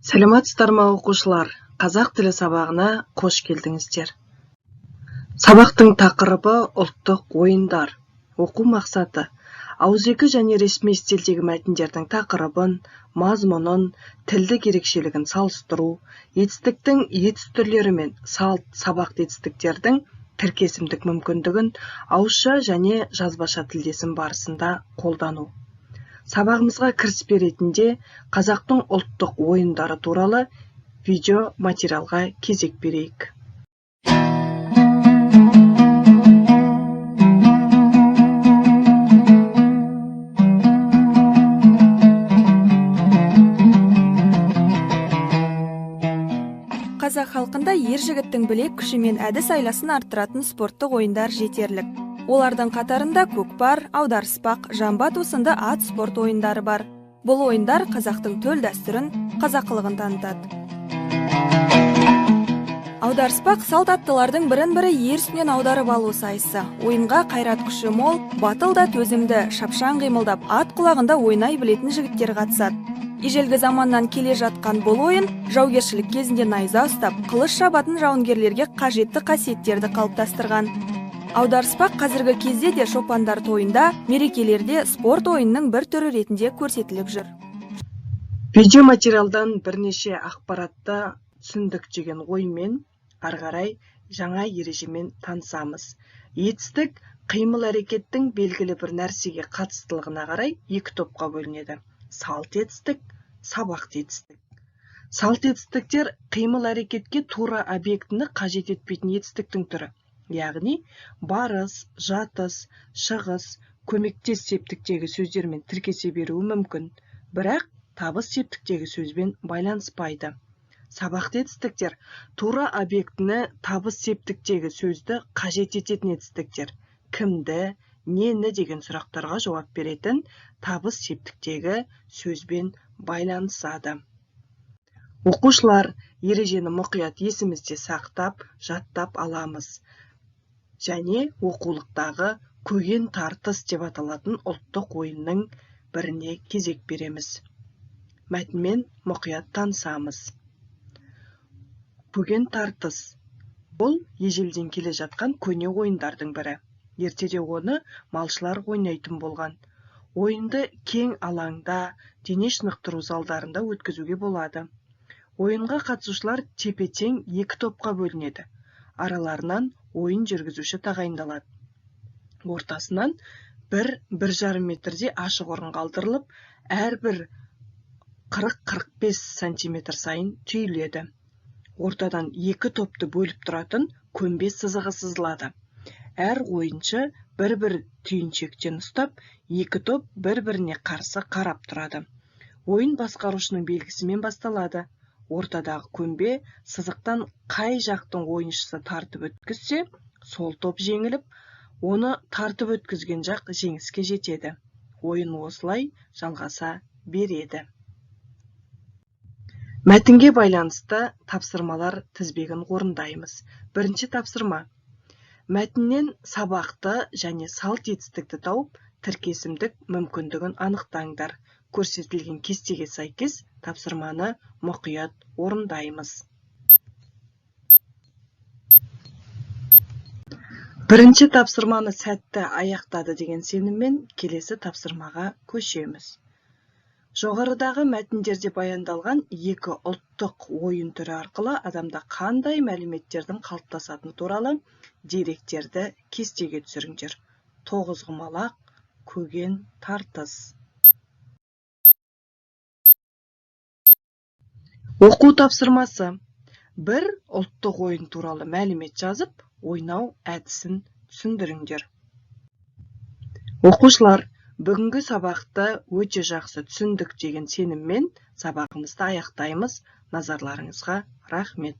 Сәлеметсіздер ме оқушылар? Қазақ тілі сабағына қош келдіңіздер. Сабақтың тақырыбы ұлттық ойындар. Оқу мақсаты: ауызекі және ресми стильдегі мәтіндердің тақырыбын, мазмұнын, тілдік ерекшелігін салыстыру, етістіктің етіс түрлері мен сабақ етістіктердің тіркесімдік мүмкіндігін ауызша және жазбаша тілдесім барысында қолдану. Сабағымызға кіріспе ретінде қазақтың ұлттық ойындары туралы видео материалға кезек берейік. Қазақ халқында ер жігіттің білек күші мен әдіс айласын арттыратын спорттық ойындар жетерлік. Олардың қатарында көкпар, аударыспақ, жамбат сынды ат спорт ойындары бар. Бұл ойындар қазақтың төл дәстүрін, қазақылығын танытады. Аударыспақ салт аттылардың бірін-бірі ер үстінен аударып алу сайысы. Ойынға қайрат күші мол, батыл да төзімді, шапшаң қимылдап, ат құлағында ойнай білетін жігіттер қатысады. Ежелгі заманнан келе жатқан бұл ойын жаугершілік кезінде найза ұстап, қылыш шабатын жауынгерлерге қажетті қасиеттерді қалыптастырған. Аударыспақ қазіргі кезде де шопандар тойында, мерекелерде спорт ойынның бір түрі ретінде көрсетіліп жүр. Видео материалдан бірнеше ақпаратты түсіндік деген оймен ары қарай жаңа ережемен танысамыз. Етістік қимыл әрекеттің белгілі бір нәрсеге қатыстылығына қарай екі топқа бөлінеді: салт етістік, сабақ етістік. Салт етістіктер қимыл әрекетке тура объектіні қажет етпейтін етістіктің түрі. Яғни барыс, жатыс, шығыс, көмектес септіктегі сөздермен тіркесе беруі мүмкін, бірақ табыс септіктегі сөзбен байланыспайды. Сабақ етістіктер тура объектіні табыс септіктегі сөзді қажет ететін етістіктер. Кімді, нені деген сұрақтарға жауап беретін табыс септіктегі сөзбен байланысады. Оқушылар, ережені мұқият есімізде сақтап, жаттап аламыз. Және оқулықтағы көген тартыс деп аталатын ұлттық ойынның біріне кезек береміз. Мәтінмен мұқият танысамыз. Көген тартыс. Бұл ежелден келе жатқан көне ойындардың бірі. Ертеде оны малшылар ойнайтын болған. Ойынды кең алаңда, дене шынықтыру залдарында өткізуге болады. Ойынға қатысушылар тепе-тең екі топқа бөлінеді. Араларынан ойын жүргізуші тағайындалады. Ортасынан 1-1,5 метрде ашық орын қалдырылып, әрбір 40-45 сантиметр сайын түйіледі. Ортадан екі топты бөліп тұратын көмбе сызығы сызылады. Әр ойыншы бір-бір түйіншектен ұстап, екі топ бір-біріне қарсы қарап тұрады. Ойын басқарушының белгісімен басталады. Ортадағы көмбе сызықтан қай жақтың ойыншысы тартып өткізсе, сол топ жеңіліп, оны тартып өткізген жақ жеңіске жетеді. Ойын осылай жалғаса береді. Мәтінге байланысты тапсырмалар тізбегін орындаймыз. Бірінші тапсырма: мәтіннен сабақты және салт етістікті тауып, тіркесімдік мүмкіндігін анықтаңдар. Көрсетілген кестеге сәйкес тапсырманы мұқият орындаймыз. Бірінші тапсырманы сәтті аяқтады деген сеніммен келесі тапсырмаға көшеміз. Жоғарыдағы мәтіндерде баяндалған екі ұлттық ойын түрі арқылы адамда қандай мәліметтердің қалыптасатыны туралы деректерді кестеге түсіріңдер. Тоғызқұмалақ, көген тартыс. Оқу тапсырмасы: бір ұлттық ойын туралы мәлімет жазып, ойнау әдісін түсіндіріңдер. Оқушылар, бүгінгі сабақты өте жақсы түсіндік деген сеніммен сабағымызды аяқтаймыз. Назарларыңызға рахмет.